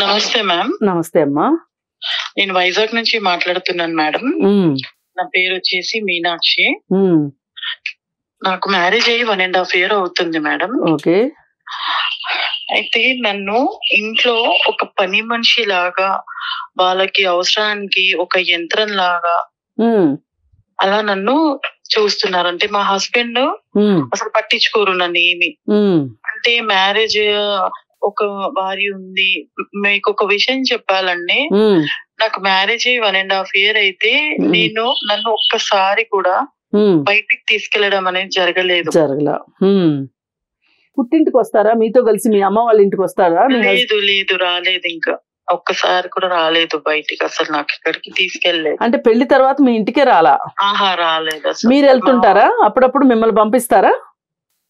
నమస్తే మ్యామ్. నమస్తే అమ్మా. నేను వైజాగ్ నుంచి మాట్లాడుతున్నాను మేడం. నా పేరు వచ్చేసి మీనాక్షి. నాకు మ్యారేజ్ అయ్యి 1.5 year అవుతుంది మేడం. ఓకే. అయితే నన్ను ఇంట్లో ఒక పని మనిషి లాగా, వాళ్ళకి అవసరానికి ఒక యంత్రం లాగా అలా నన్ను చూస్తున్నారు. అంటే మా హస్బెండ్ అసలు పట్టించుకోరు నన్ను ఏమి. అంటే మ్యారేజ్ ఒక భార్య ఉంది. మీకు ఒక విషయం చెప్పాలండి, నాకు మ్యారేజ్ అయ్యి 1.5 year అయితే నన్ను ఒక్కసారి కూడా బయటికి తీసుకెళ్లడం అనేది జరగలేదు. పుట్టింటికి వస్తారా మీతో కలిసి? మీ అమ్మ వాళ్ళ ఇంటికి వస్తారా? లేదు రాలేదు. ఇంకా ఒక్కసారి కూడా రాలేదు బయటికి. అసలు నాకు ఇక్కడికి తీసుకెళ్లేదు. అంటే పెళ్లి తర్వాత మీ ఇంటికే రాలా? ఆహా, రాలేదు. అసలు మీరు వెళ్తుంటారా? అప్పుడప్పుడు మిమ్మల్ని పంపిస్తారా?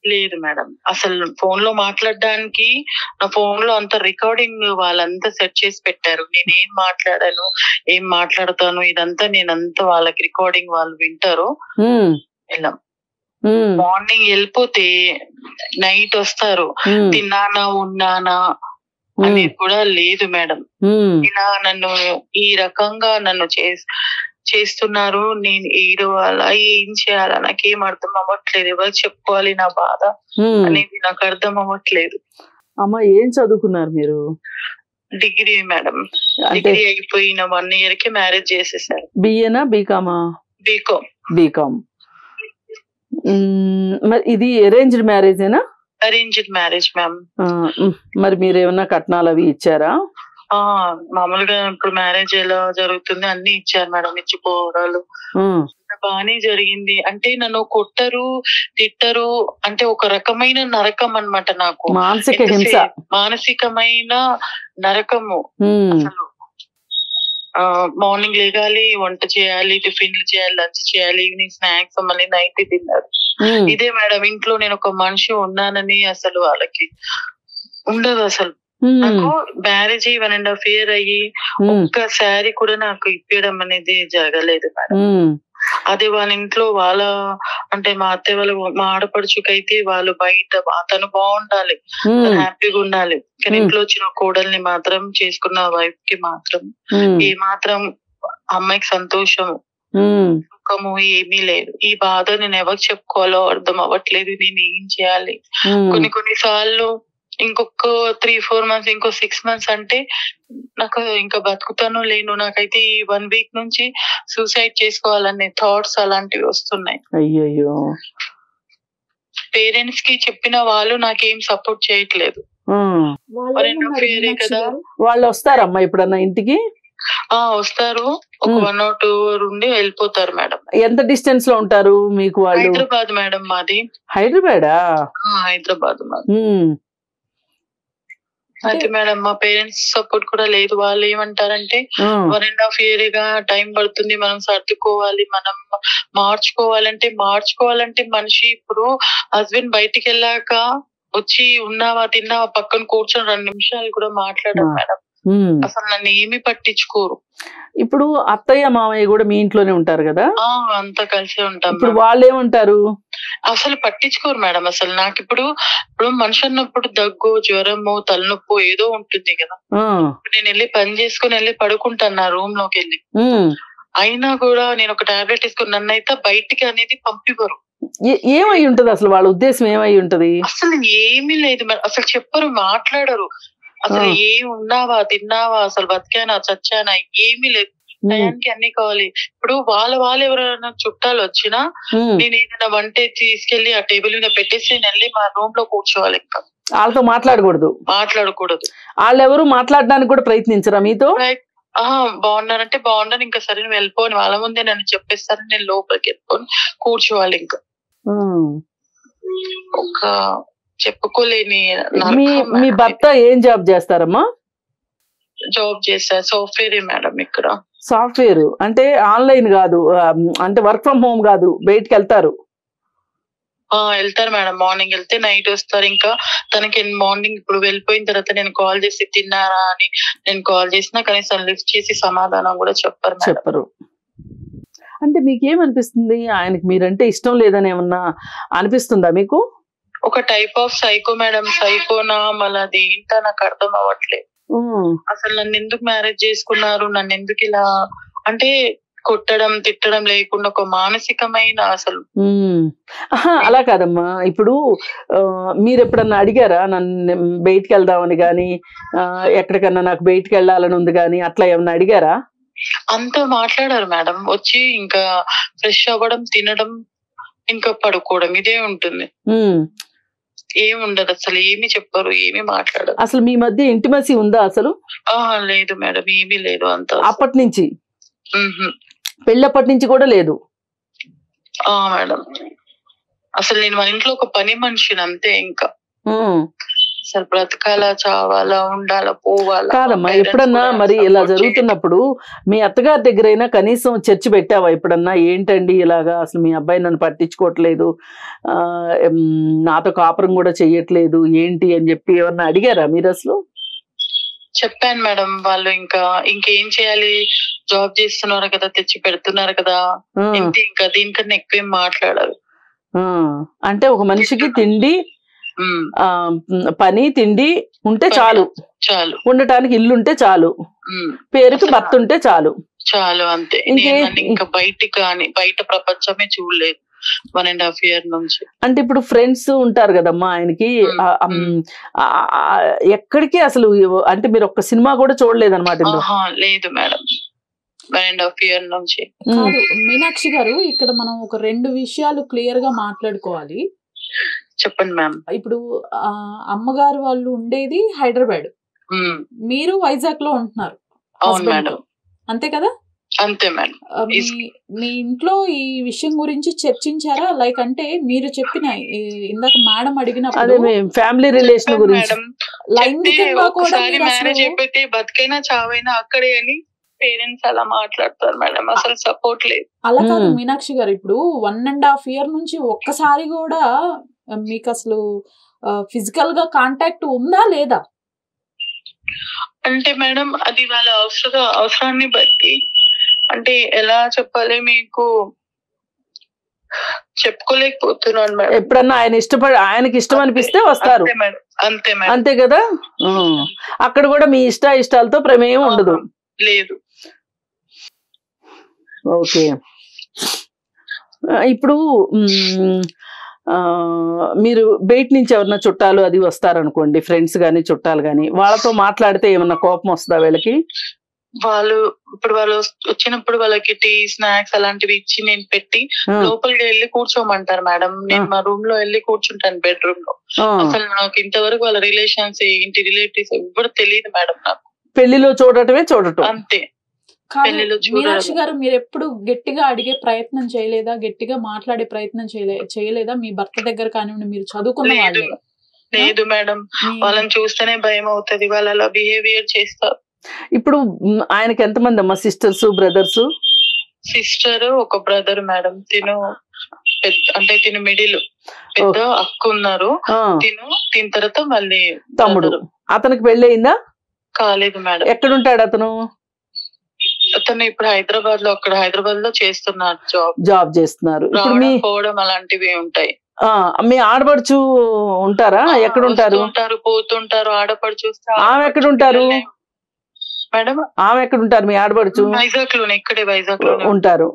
లేదు మేడం. అసలు ఫోన్ లో మాట్లాడడానికి నా ఫోన్ లో అంత రికార్డింగ్ వాళ్ళంతా సెట్ చేసి పెట్టారు. నేను ఏం మాట్లాడాను, ఏం మాట్లాడతాను, ఇదంతా నేనంతా వాళ్ళకి రికార్డింగ్ వాళ్ళు వింటారు. ఇలా మార్నింగ్ వెళ్ళిపోతే నైట్ వస్తారు. తిన్నానా ఉన్నానా అనేది కూడా లేదు మేడం. ఇలా నన్ను ఈ రకంగా నన్ను చేస్తున్నారు. నేను ఏడవాలా, ఏం చేయాలా నాకేం అర్థం అవ్వట్లేదు. ఎవరు చెప్పుకోవాలి నా బాధ అనేది నాకు అర్థం అవ్వట్లేదు. అమ్మా, ఏం చదువుకున్నారు మీరు? Degree madam. డిగ్రీ అయిపోయిన 1 year కి మ్యారేజ్ చేసేసారు. బిఏనా బీకామా? బీకామ్. బీకామ్. మరి ఇది అరేంజ్డ్ మ్యారేజేనా? Arranged marriage ma'am. మరి మీరు ఏమన్నా కట్నాలు అవి ఇచ్చారా? మామూలుగా ఇప్పుడు మ్యారేజ్ ఎలా జరుగుతుంది అన్ని ఇచ్చారు మేడం. ఇచ్చిపోవడాలు బానే జరిగింది. అంటే నన్ను కొట్టరు, తిట్టరు. అంటే ఒక రకమైన నరకం అన్నమాట నాకు. మానసిక హింస, మానసికమైన నరకము. అసలు మార్నింగ్ లేగాలి, వంట చేయాలి, టిఫిన్లు చేయాలి, లంచ్ చేయాలి, ఈవినింగ్ స్నాక్స్, మళ్ళీ నైట్ తిన్నారు. ఇదే మేడం. ఇంట్లో నేను ఒక మనిషి ఉన్నానని అసలు వాళ్ళకి ఉండదు. అసలు నాకు మ్యారేజ్ 1.5 year అయ్యి ఒక్కసారి కూడా నాకు ఇప్పించడం అనేది జరగలేదు మేడం. అది వాళ్ళ ఇంట్లో వాళ్ళ అంటే మా అత్తయ్య వాళ్ళు, మా ఆడపడుచుకైతే వాళ్ళు బయట తను బాగుండాలి, హ్యాపీగా ఉండాలి. కానీ ఇంట్లో వచ్చిన కోడల్ని మాత్రం, చేసుకున్న వైఫ్ కి మాత్రం ఏ మాత్రం అమ్మాయికి సంతోషము సుఖము ఏమీ లేదు. ఈ బాధ నేను ఎవరికి చెప్పుకోవాలో అర్థం అవ్వట్లేదు. నేను ఏం చేయాలి? కొన్నిసార్లు ఇంకొక 3-4 months, ఇంకో 6 months అంటే నాకు ఇంకా బతుకుతానో లేను. నాకైతే ఈ 1 week నుంచి సూసైడ్ చేసుకోవాలనే థాట్స్ అలాంటివి వస్తున్నాయి. అయ్యయ్యో. పేరెంట్స్ కి చెప్పిన వాళ్ళు నాకేం సపోర్ట్ చేయట్లేదు. కదా. వాళ్ళు వస్తారమ్మా ఎప్పుడన్నా ఇంటికి? వస్తారు. ఒక 1 or 2 ఉండి వెళ్ళిపోతారు మేడం. ఎంత డిస్టెన్స్ లో ఉంటారు మీకు వాళ్ళు? హైదరాబాద్ మేడం మాది. హైదరాబాదా? హైదరాబాద్ మాది. అయితే మేడం మా పేరెంట్స్ సపోర్ట్ కూడా లేదు. వాళ్ళు ఏమంటారంటే 1.5 year గా టైం పడుతుంది, మనం సర్దుకోవాలి, మనం మార్చుకోవాలంటే మనిషి ఇప్పుడు హస్బెండ్ బయటికి వెళ్ళాక వచ్చి ఉన్నావా తిన్నావా పక్కన కూర్చొని 2 నిమిషాలు కూడా మాట్లాడారు మేడం. అసలు నన్ను ఏమి పట్టించుకోరు. ఇప్పుడు అత్తయ్య మామయ్య కూడా మీ ఇంట్లోనే ఉంటారు కదా? అంతా కలిసే ఉంటాం. ఇప్పుడు వాళ్ళు ఏమంటారు? అసలు పట్టించుకోరు మేడం. అసలు నాకు ఇప్పుడు మనిషి అన్నప్పుడు దగ్గు, జ్వరము, తలనొప్పు ఏదో ఉంటుంది కదా. నేను వెళ్ళి పని చేసుకుని వెళ్ళి పడుకుంటాను నా రూమ్ లోకి వెళ్ళి. అయినా కూడా నేను ఒక టాబ్లెట్ తీసుకుని నన్ను అయితే బయటికి అనేది పంపివ్వరు. ఏమై ఉంటది అసలు? వాళ్ళ ఉద్దేశం ఏమై ఉంటది? అసలు ఏమీ లేదు మేడం. అసలు చెప్పరు, మాట్లాడరు. అసలు ఏం ఉన్నావా తిన్నావా, అసలు బతికానా చచ్చానా ఏమీ లేదు. టయానికి అన్ని కావాలి. ఇప్పుడు వాళ్ళు ఎవరైనా చుట్టాలు వచ్చినా నేను ఏదైనా వంట తీసుకెళ్లి ఆ టేబుల్ మీద పెట్టేసి నేను వెళ్ళి మా రూమ్ లో కూర్చోవాలి. ఇంకా వాళ్ళతో మాట్లాడకూడదు. వాళ్ళు ఎవరు మాట్లాడడానికి కూడా ప్రయత్నించరా మీతో? బాగున్నారంటే బాగున్నారు, ఇంకా సరే నువ్వు వెళ్ళిపోని వాళ్ళ ముందే నన్ను చెప్పేస్తారు. నేను లోపలికి వెళ్ళిపోని కూర్చోవాలి. ఇంకా ఒక చెప్పుకోలేని. మీ భర్త ఏం జాబ్ చేస్తారమ్మా? జాబ్ చేస్తారు, సాఫ్ట్వేర్ మేడం. ఇక్కడ సాఫ్ట్వేర్ అంటే ఆన్లైన్ కాదు, అంటే వర్క్ ఫ్రమ్ హోమ్ కాదు, బయటికి వెళ్తారు? వెళ్తారు మేడం. మార్నింగ్ వెళ్తే నైట్ వస్తారు. ఇంకా తనకి మార్నింగ్ ఇప్పుడు వెళ్ళిపోయిన తర్వాత నేను కాల్ చేసి తిన్నారా అని నేను కాల్ చేసినా కనీసం లిఫ్ట్ చేసి సమాధానం కూడా చెప్పరు. అంటే మీకేమనిపిస్తుంది? ఆయనకి మీరంటే ఇష్టం లేదని ఏమన్నా అనిపిస్తుందా మీకు? ఒక టైప్ ఆఫ్ సైకో మేడం. సైకోనా మళ్ళీ అది ఏంటో నాకు అర్థం అవ్వట్లేదు. అసలు నన్ను ఎందుకు మ్యారేజ్ చేసుకున్నారు, నన్ను ఎందుకు ఇలా అంటే కొట్టడం తిట్టడం లేకుండా ఒక మానసికమైన అసలు. అలా కాదమ్మా, ఇప్పుడు మీరు ఎప్పుడన్నా అడిగారా నన్ను బయటికి వెళ్దామని గాని, ఎక్కడికన్నా నాకు బయటికి వెళ్ళాలని ఉంది గాని అట్లా ఏమన్నా అడిగారా? అంతా మాట్లాడారు మేడం. వచ్చి ఇంకా ఫ్రెష్ అవ్వడం, తినడం, ఇంకా పడుకోవడం ఇదే ఉంటుంది. ఏముండదు అసలు, ఏమి చెప్పరు, ఏమి మాట్లాడరు. అసలు మీ మధ్య ఇంటిమసీ ఉందా అసలు? లేదు మేడం, ఏమీ లేదు. అంత అప్పటి నుంచి పెళ్ళప్పటి నుంచి కూడా లేదు మేడం. అసలు నేను మన ఇంట్లో ఒక పని మనిషిని అంతే. ఇంకా అసలు బ్రతకాలా, చావాలా, ఉండాలా, పోవాలా? కాదమ్మా, ఎప్పుడన్నా మరి ఇలా జరుగుతున్నప్పుడు మీ అత్తగారి దగ్గరైనా కనీసం చర్చ పెట్టావా ఎప్పుడన్నా? ఏంటండి ఇలాగా, అసలు మీ అబ్బాయి నన్ను పట్టించుకోవట్లేదు, నాతో కాపురం కూడా చెయ్యట్లేదు ఏంటి అని చెప్పి ఏమన్నా అడిగారా మీరు అసలు? చెప్పాను మేడం. వాళ్ళు ఇంకేం చేయాలి, జాబ్ చేస్తున్నారు కదా, తెచ్చి పెడుతున్నారు కదా, ఇంకా దీనికన్నా ఎక్కువేం మాట్లాడారు. అంటే ఒక మనిషికి తిండి, పని, తిండి ఉంటే చాలు, ఉండటానికి ఇల్లు ఉంటే చాలు, పేరుకి భర్త ఉంటే చాలు, అంతే. ఇంకా బయట ప్రపంచమే చూడలేదు 1.5 years నుంచి. అంటే ఇప్పుడు ఫ్రెండ్స్ ఉంటారు కదమ్మా ఆయనకి, ఎక్కడికి అసలు అంటే మీరు ఒక్క సినిమా కూడా చూడలేదు అనమాట? లేదు మేడం, 1.5 years నుంచి. కాదు మీనాక్షి గారు, ఇక్కడ మనం ఒక 2 విషయాలు క్లియర్ గా మాట్లాడుకోవాలి. చెప్పండి మ్యామ్. ఇప్పుడు అమ్మగారు వాళ్ళు ఉండేది హైదరాబాద్, మీరు వైజాగ్ లో ఉంటున్నారు, అంతే కదా? అంతే మేడం. మీ ఇంట్లో ఈ విషయం గురించి చర్చించారా? లైక్ అంటే మీరు చెప్పిన ఇందాక మేడం అడిగినప్పుడు ఫ్యామిలీ రిలేషన్ గురించి, లైంగికంగా కూడా మ్యారేజ్ అయిపోతే బతికైనా చావైనా అక్కడే అని పేరెంట్స్ అలా మాట్లాడతారు మేడం. అసలు సపోర్ట్ లేదు. అలా కాదు మీనాక్షి గారు, ఇప్పుడు 1.5 years నుంచి ఒక్కసారి కూడా మీకు అసలు ఫిజికల్ గా కాంటాక్ట్ ఉందా లేదా? అంటే మేడం అది వాళ్ళ అవసరాన్ని బట్టి, అంటే ఎలా చెప్పాలి మీకు, చెప్పుకోలేకపోతున్నాను మేడం. ఎప్పుడన్నా ఆయనకి ఇష్టం అనిపిస్తే వస్తారు, అంతే మేడం. అంతే కదా? అక్కడ కూడా మీ ఇష్టాలతో ప్రమేయం ఉండదు? లేదు. ఓకే. ఇప్పుడు మీరు బయట నుంచి ఎవరన్నా చుట్టాలు అది వస్తారనుకోండి, ఫ్రెండ్స్ గాని చుట్టాలు గాని, వాళ్ళతో మాట్లాడితే ఏమన్నా కోపం వస్తుందా వీళ్ళకి? వాళ్ళు వచ్చినప్పుడు వాళ్ళకి టీ, స్నాక్స్ అలాంటివి ఇచ్చి నేను పెట్టి లోపలికి వెళ్ళి కూర్చోమంటారు మేడం. నేను మా రూమ్ లో వెళ్ళి కూర్చుంటాను, బెడ్రూమ్ లో. అసలు నాకు ఇంతవరకు వాళ్ళ రిలేషన్స్, ఇంటి రిలేటివ్స్ ఎవ్వరు తెలియదు మేడం నాకు. పెళ్లిలో చూడటమే అంతే. మీనాక్షి గారు, మీరు ఎప్పుడు గట్టిగా అడిగే ప్రయత్నం చేయలేదా? గట్టిగా మాట్లాడే ప్రయత్నం చేయలేదా మీ భర్త దగ్గర కానివ్వండి, మీరు చదువుకున్న వాళ్ళే? లేదు మేడం, వాళ్ళని చూస్తేనే భయం అవుతుంది, వాళ్ళు అలా బిహేవియర్ చేస్తారు. ఇప్పుడు ఆయనకి ఎంతమంది అమ్మా సిస్టర్స్, బ్రదర్స్? సిస్టర్, ఒక బ్రదర్ మేడం. అంటే తిను మిడిల్, పెద్ద అక్క ఉన్నారు. తిన తర్వాత మళ్ళీ తమ్ముడు. అతనికి పెళ్లి అయిందా? కాలేదు మేడం. ఎక్కడుంటాడు అతను? అతను ఇప్పుడు హైదరాబాద్ లో చేస్తున్నారు, జాబ్ చేస్తున్నారు. పోవడం అలాంటివి ఉంటాయి. మీ ఆడపడుచు ఉంటారా? ఎక్కడ ఉంటారు? పోతుంటారు. ఆడపడుచు ఆమె ఎక్కడ ఉంటారు మేడం? ఆమె ఎక్కడ ఉంటారు మీ ఆడపడుచు? వైజాగ్ లోనే, ఇక్కడే వైజాగ్ లో ఉంటారు.